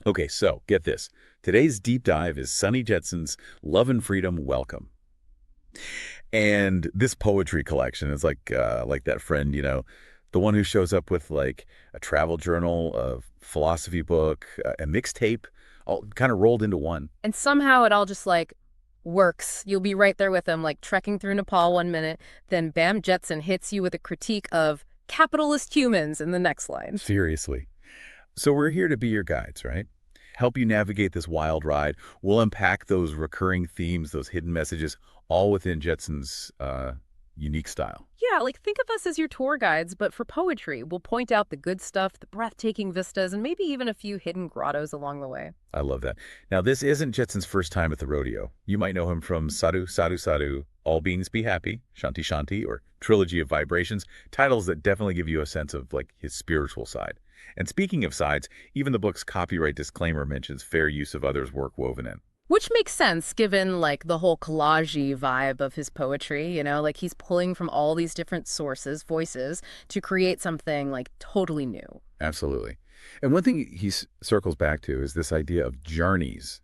Okay, so get this. Today's deep dive is Sunny Jetsun's Love and Freedom Welcome. And this poetry collection is like that friend, the one who shows up with like a travel journal, a philosophy book, a mixtape, all kind of rolled into one. And somehow it all just like works. You'll be right there with him, like trekking through Nepal one minute, then Bam Jetson hits you with a critique of capitalist humans in the next line. Seriously. So we're here to be your guides, right? Help you navigate this wild ride. We'll unpack those recurring themes, those hidden messages, all within Jetson's unique style. Yeah, like think of us as your tour guides, but for poetry. We'll point out the good stuff, the breathtaking vistas, and maybe even a few hidden grottos along the way. I love that. Now, this isn't Jetson's first time at the rodeo. You might know him from Sadhu, Sadhu, Sadhu, All Beings Be Happy, Shanti Shanti, or Trilogy of Vibrations, titles that definitely give you a sense of like his spiritual side. And speaking of sides, even the book's copyright disclaimer mentions fair use of others' work woven in. Which makes sense given like the whole collage vibe of his poetry, like he's pulling from all these different sources, voices, to create something like totally new. Absolutely. And one thing he circles back to is this idea of journeys,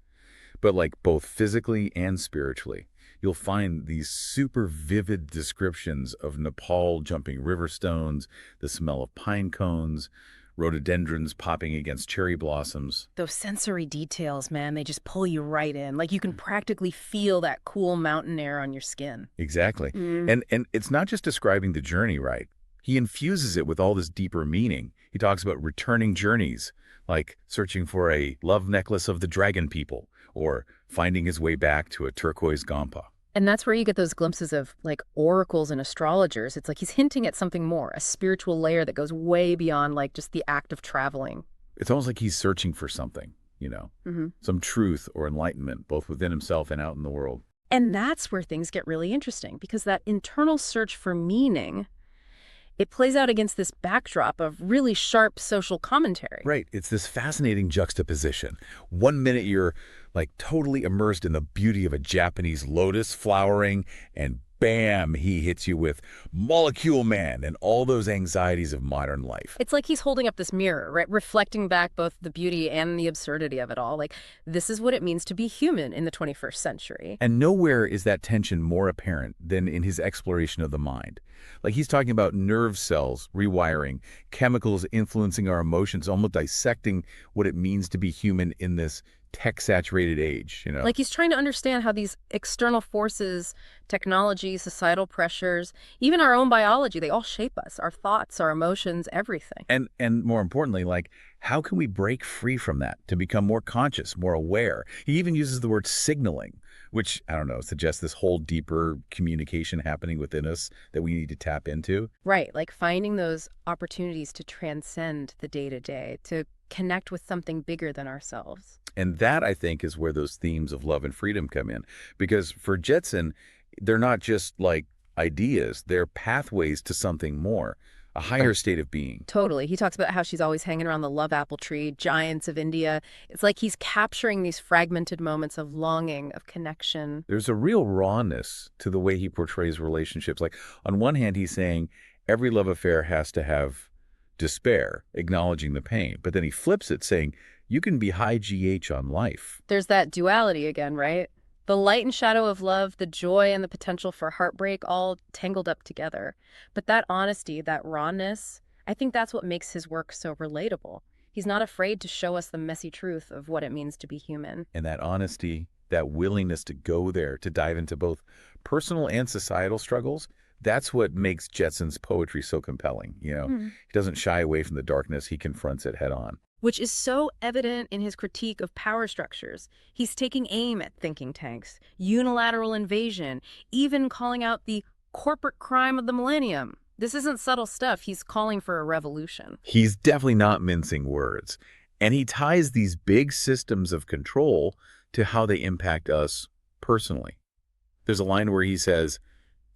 but like both physically and spiritually. You'll find these super vivid descriptions of Nepal jumping river stones, the smell of pine cones, rhododendrons popping against cherry blossoms. Those sensory details, man, they just pull you right in. Like you can practically feel that cool mountain air on your skin. Exactly. Mm. And it's not just describing the journey, right? He infuses it with all this deeper meaning. He talks about returning journeys, like searching for a love necklace of the dragon people, or finding his way back to a turquoise Gampa. And that's where you get those glimpses of like oracles and astrologers. It's like he's hinting at something more, a spiritual layer that goes way beyond like just the act of traveling. It's almost like he's searching for something, Hmm. some truth or enlightenment, both within himself and out in the world. And that's where things get really interesting because that internal search for meaning, it plays out against this backdrop of really sharp social commentary. Right. It's this fascinating juxtaposition. One minute you're like totally immersed in the beauty of a Japanese lotus flowering, and bam, he hits you with Molecule Man and all those anxieties of modern life. It's like he's holding up this mirror, right? Reflecting back both the beauty and the absurdity of it all. Like, this is what it means to be human in the 21st century. And nowhere is that tension more apparent than in his exploration of the mind. Like he's talking about nerve cells rewiring, chemicals influencing our emotions, almost dissecting what it means to be human in this tech-saturated age. Like he's trying to understand how these external forces, technology, societal pressures, even our own biology, they all shape us, our thoughts, our emotions, everything. And more importantly, like, how can we break free from that to become more conscious, more aware? He even uses the word signaling, which, I don't know, suggests this whole deeper communication happening within us that we need to tap into. Right, like finding those opportunities to transcend the day-to-day, to connect with something bigger than ourselves. And that, I think, is where those themes of love and freedom come in. Because for Jetson, they're not just like ideas, they're pathways to something more, a higher state of being. Totally. He talks about how she's always hanging around the love apple tree, giants of India. It's like he's capturing these fragmented moments of longing, of connection. There's a real rawness to the way he portrays relationships. Like, on one hand, he's saying every love affair has to have despair, acknowledging the pain. But then he flips it, saying, you can be high GH on life. There's that duality again, right? The light and shadow of love, the joy and the potential for heartbreak, all tangled up together. But that honesty, that rawness, I think that's what makes his work so relatable. He's not afraid to show us the messy truth of what it means to be human. And that honesty, that willingness to go there, to dive into both personal and societal struggles, that's what makes Jetson's poetry so compelling. He doesn't shy away from the darkness. He confronts it head on. Which is so evident in his critique of power structures. He's taking aim at thinking tanks, unilateral invasion, even calling out the corporate crime of the millennium. This isn't subtle stuff. He's calling for a revolution. He's definitely not mincing words. And he ties these big systems of control to how they impact us personally. There's a line where he says,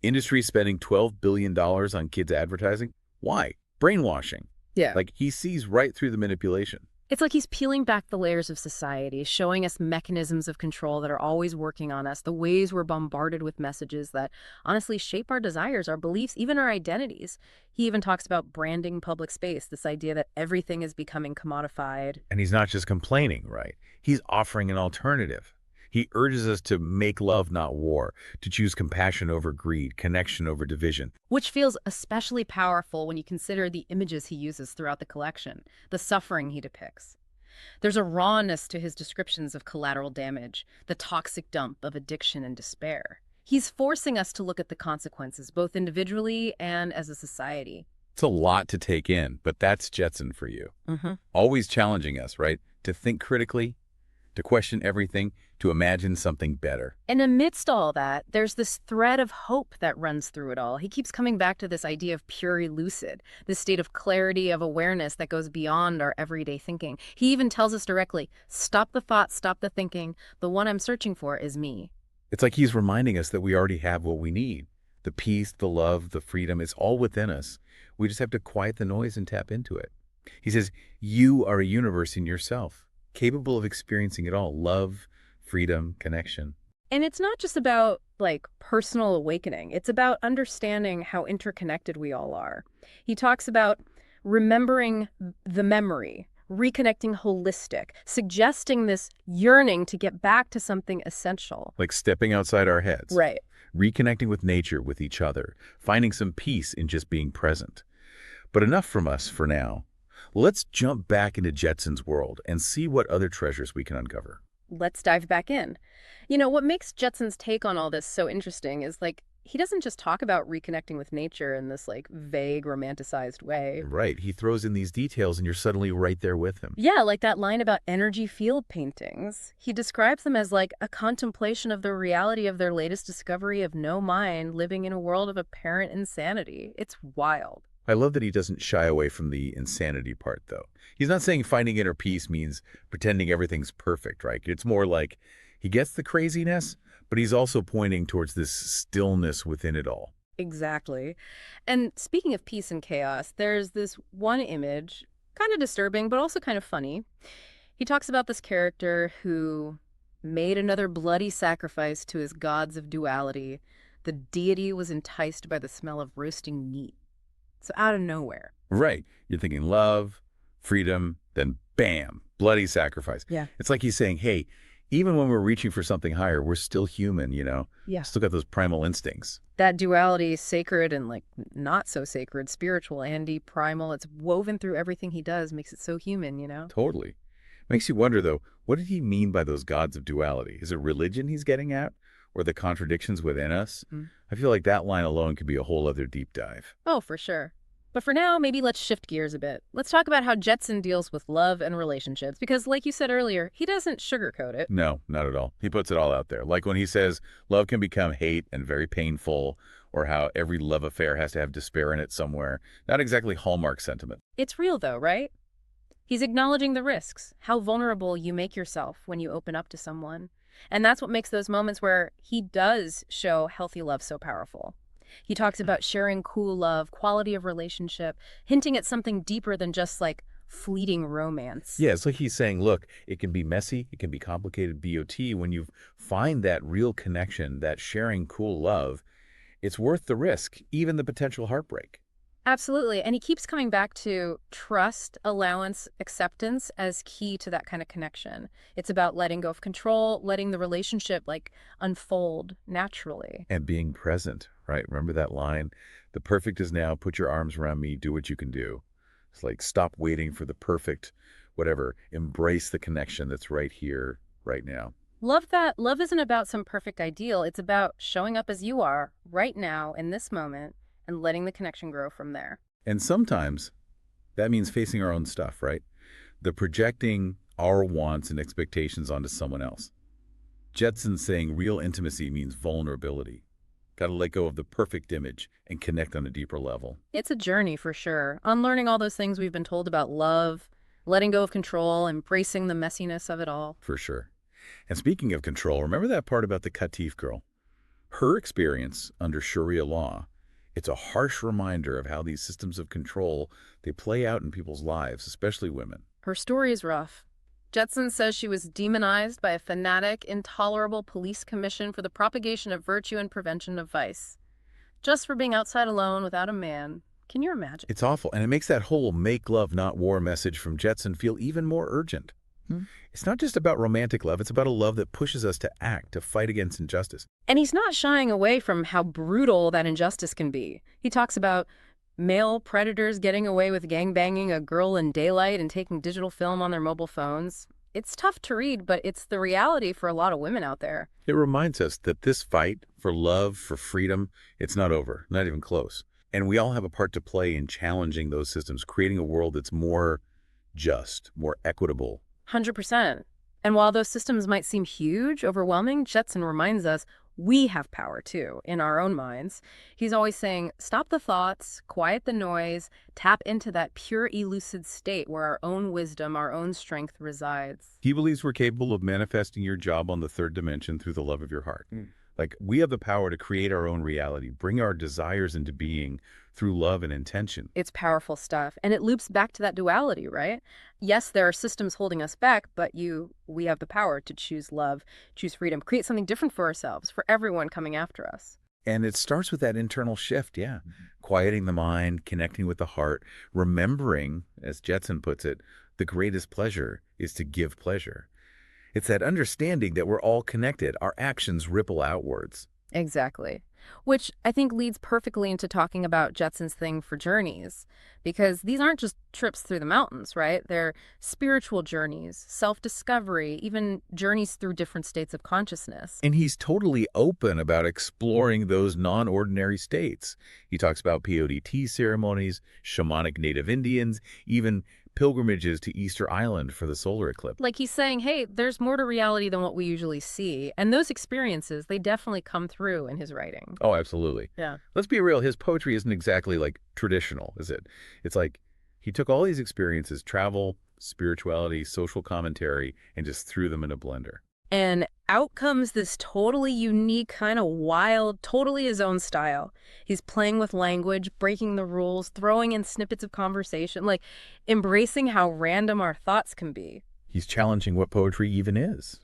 industry spending $12 billion on kids advertising. Why? Brainwashing. Yeah. Like, he sees right through the manipulation. It's like he's peeling back the layers of society, showing us mechanisms of control that are always working on us, the ways we're bombarded with messages that honestly shape our desires, our beliefs, even our identities. He even talks about branding public space, this idea that everything is becoming commodified. And he's not just complaining, right? He's offering an alternative. He urges us to make love, not war, to choose compassion over greed, connection over division. Which feels especially powerful when you consider the images he uses throughout the collection, the suffering he depicts. There's a rawness to his descriptions of collateral damage, the toxic dump of addiction and despair. He's forcing us to look at the consequences, both individually and as a society. It's a lot to take in, but that's Jetson for you. Hmm. Always challenging us, right? To think critically, to question everything, to imagine something better. And amidst all that, there's this thread of hope that runs through it all. He keeps coming back to this idea of pure lucid, this state of clarity, of awareness that goes beyond our everyday thinking. He even tells us directly, stop the thought, stop the thinking. The one I'm searching for is me. It's like he's reminding us that we already have what we need. The peace, the love, the freedom, it's all within us. We just have to quiet the noise and tap into it. He says, you are a universe in yourself, capable of experiencing it all: love, freedom, connection. And it's not just about like personal awakening. It's about understanding how interconnected we all are. He talks about remembering the memory, reconnecting holistic, suggesting this yearning to get back to something essential. Like stepping outside our heads, Right. reconnecting with nature, with each other, finding some peace in just being present. But enough from us for now. Let's jump back into Jetson's world and see what other treasures we can uncover. Let's dive back in. You know, what makes Jetson's take on all this so interesting is like he doesn't just talk about reconnecting with nature in this like vague, romanticized way. Right, he throws in these details and you're suddenly right there with him. Yeah, like that line about energy field paintings. He describes them as like a contemplation of the reality of their latest discovery of no mind living in a world of apparent insanity. It's wild. I love that he doesn't shy away from the insanity part, though. He's not saying finding inner peace means pretending everything's perfect, right? It's more like he gets the craziness, but he's also pointing towards this stillness within it all. Exactly. And speaking of peace and chaos, there's this one image, kind of disturbing, but also kind of funny. He talks about this character who made another bloody sacrifice to his gods of duality. The deity was enticed by the smell of roasting meat. So out of nowhere. Right. You're thinking love, freedom, then bam, bloody sacrifice. Yeah. It's like he's saying, hey, even when we're reaching for something higher, we're still human, you know? Yeah. Still got those primal instincts. That duality, sacred and like not so sacred, spiritual, and primal, it's woven through everything he does, makes it so human, you know? Totally. Makes you wonder, though, what did he mean by those gods of duality? Is it religion he's getting at? Or the contradictions within us? Mm. I feel like that line alone could be a whole other deep dive. Oh, for sure. But for now, maybe let's shift gears a bit. Let's talk about how Jetson deals with love and relationships, because like you said earlier, he doesn't sugarcoat it. No, not at all. He puts it all out there. Like when he says love can become hate and very painful, or how every love affair has to have despair in it somewhere. Not exactly Hallmark sentiment. It's real though, right? He's acknowledging the risks, how vulnerable you make yourself when you open up to someone. And that's what makes those moments where he does show healthy love so powerful. He talks about sharing cool love, quality of relationship, hinting at something deeper than just like fleeting romance. Yeah, it's like he's saying, look, it can be messy, it can be complicated, BOT. When you find that real connection, that sharing cool love, it's worth the risk, even the potential heartbreak. Absolutely. And he keeps coming back to trust, allowance, acceptance as key to that kind of connection. It's about letting go of control, letting the relationship like unfold naturally. And being present, right? Remember that line? The perfect is now. Put your arms around me. Do what you can do. It's like stop waiting for the perfect, whatever. Embrace the connection that's right here, right now. Love that. Love isn't about some perfect ideal. It's about showing up as you are right now in this moment and letting the connection grow from there. And sometimes that means facing our own stuff, right? The projecting our wants and expectations onto someone else. Jetson's saying real intimacy means vulnerability. Got to let go of the perfect image and connect on a deeper level. It's a journey for sure. Unlearning all those things we've been told about love, letting go of control, embracing the messiness of it all. For sure. And speaking of control, remember that part about the Qatif girl? Her experience under Sharia law, it's a harsh reminder of how these systems of control, they play out in people's lives, especially women. Her story is rough. Jetsun says she was demonized by a fanatic, intolerable police commission for the propagation of virtue and prevention of vice. Just for being outside alone without a man. Can you imagine? It's awful, and it makes that whole make love, not war message from Jetson feel even more urgent. It's not just about romantic love, it's about a love that pushes us to act, to fight against injustice. And he's not shying away from how brutal that injustice can be. He talks about male predators getting away with gangbanging a girl in daylight and taking digital film on their mobile phones. It's tough to read, but it's the reality for a lot of women out there. It reminds us that this fight for love, for freedom, it's not over, not even close. And we all have a part to play in challenging those systems, creating a world that's more just, more equitable. 100%. And while those systems might seem huge, overwhelming, Jetson reminds us we have power too, in our own minds. He's always saying, stop the thoughts, quiet the noise, tap into that pure elucid state where our own wisdom, our own strength resides. He believes we're capable of manifesting your job on the third dimension through the love of your heart. Like, we have the power to create our own reality, bring our desires into being through love and intention. It's powerful stuff. And it loops back to that duality, right? Yes, there are systems holding us back, but we have the power to choose love, choose freedom, create something different for ourselves, for everyone coming after us. And it starts with that internal shift, quieting the mind, connecting with the heart, remembering, as Jetson puts it, the greatest pleasure is to give pleasure. It's that understanding that we're all connected. Our actions ripple outwards. Exactly. Which I think leads perfectly into talking about Jetson's thing for journeys. Because these aren't just trips through the mountains, right? They're spiritual journeys, self-discovery, even journeys through different states of consciousness. And he's totally open about exploring those non-ordinary states. He talks about peyote tea ceremonies, shamanic native Indians, even pilgrimages to Easter Island for the solar eclipse. Like he's saying, hey, there's more to reality than what we usually see. And those experiences, they definitely come through in his writing. Oh, absolutely. Yeah. Let's be real, his poetry isn't exactly like traditional, is it? It's like he took all these experiences, travel, spirituality, social commentary, and just threw them in a blender. And out comes this totally unique, kind of wild, totally his own style. He's playing with language, breaking the rules, throwing in snippets of conversation, like embracing how random our thoughts can be. He's challenging what poetry even is,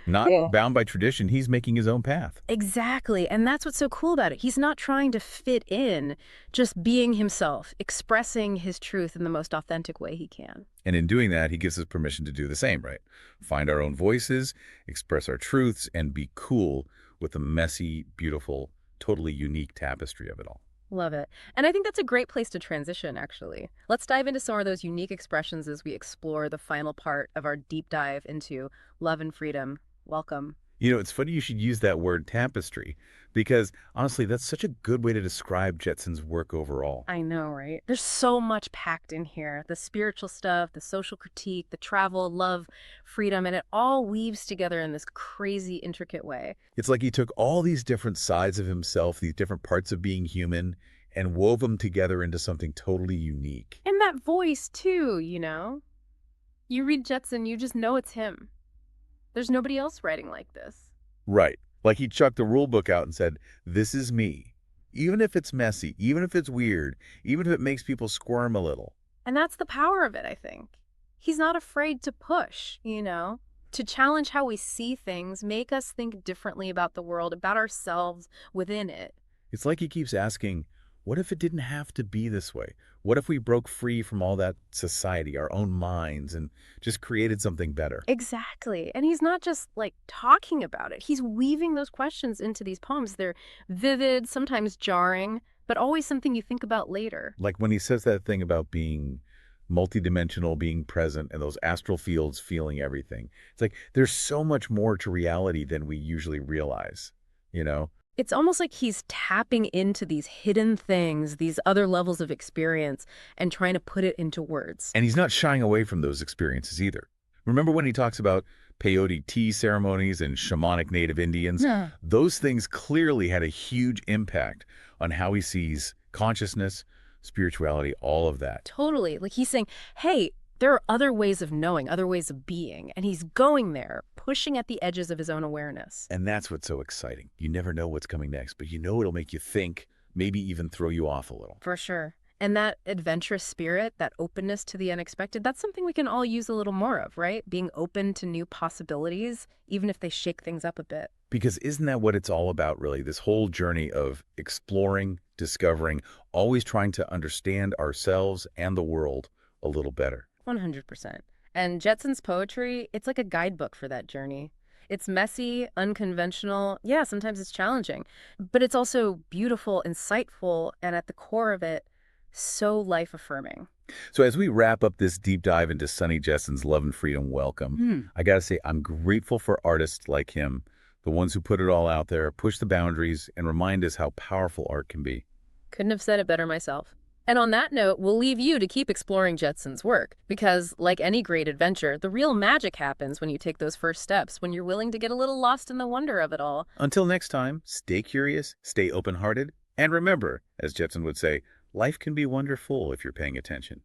Not bound by tradition, he's making his own path. Exactly. And that's what's so cool about it. He's not trying to fit in, just being himself, expressing his truth in the most authentic way he can. And in doing that, he gives us permission to do the same, right? Find our own voices, express our truths, and be cool with the messy, beautiful, totally unique tapestry of it all. Love it. And I think that's a great place to transition, actually. Let's dive into some of those unique expressions as we explore the final part of our deep dive into love and freedom. Welcome. It's funny you should use that word tapestry, because honestly, that's such a good way to describe Jetson's work overall. I know, right? There's so much packed in here. The spiritual stuff, the social critique, the travel, love, freedom, and it all weaves together in this crazy, intricate way. It's like he took all these different sides of himself, these different parts of being human, and wove them together into something totally unique. And that voice, too, You read Jetson, you just know it's him. There's nobody else writing like this. Right. Like he chucked the rule book out and said, this is me. Even if it's messy, even if it's weird, even if it makes people squirm a little. And that's the power of it, I think. He's not afraid to push, to challenge how we see things, make us think differently about the world, about ourselves within it. It's like he keeps asking, what if it didn't have to be this way? What if we broke free from all that society, our own minds, and just created something better? Exactly. And he's not just talking about it. He's weaving those questions into these poems. They're vivid, sometimes jarring, but always something you think about later. Like when he says that thing about being multidimensional, being present, and those astral fields feeling everything. It's like there's so much more to reality than we usually realize, It's almost like he's tapping into these hidden things, these other levels of experience, and trying to put it into words. And he's not shying away from those experiences either. Remember when he talks about peyote tea ceremonies and shamanic native Indians? Yeah. Those things clearly had a huge impact on how he sees consciousness, spirituality, all of that. Totally. Like he's saying, hey, there are other ways of knowing, other ways of being, and he's going there, pushing at the edges of his own awareness. And that's what's so exciting. You never know what's coming next, but it'll make you think, maybe even throw you off a little. For sure. And that adventurous spirit, that openness to the unexpected, that's something we can all use a little more of, right? Being open to new possibilities, even if they shake things up a bit. Because isn't that what it's all about, really? This whole journey of exploring, discovering, always trying to understand ourselves and the world a little better. 100%. And Jetson's poetry, it's like a guidebook for that journey. It's messy, unconventional. Yeah, sometimes it's challenging, but it's also beautiful, insightful, and at the core of it, so life affirming. So as we wrap up this deep dive into Sunny Jetson's Love and Freedom Welcome, I got to say I'm grateful for artists like him, the ones who put it all out there, push the boundaries, and remind us how powerful art can be. Couldn't have said it better myself. And on that note, we'll leave you to keep exploring Jetson's work, because, like any great adventure, the real magic happens when you take those first steps, when you're willing to get a little lost in the wonder of it all. Until next time, stay curious, stay open-hearted, and remember, as Jetson would say, life can be wonderful if you're paying attention.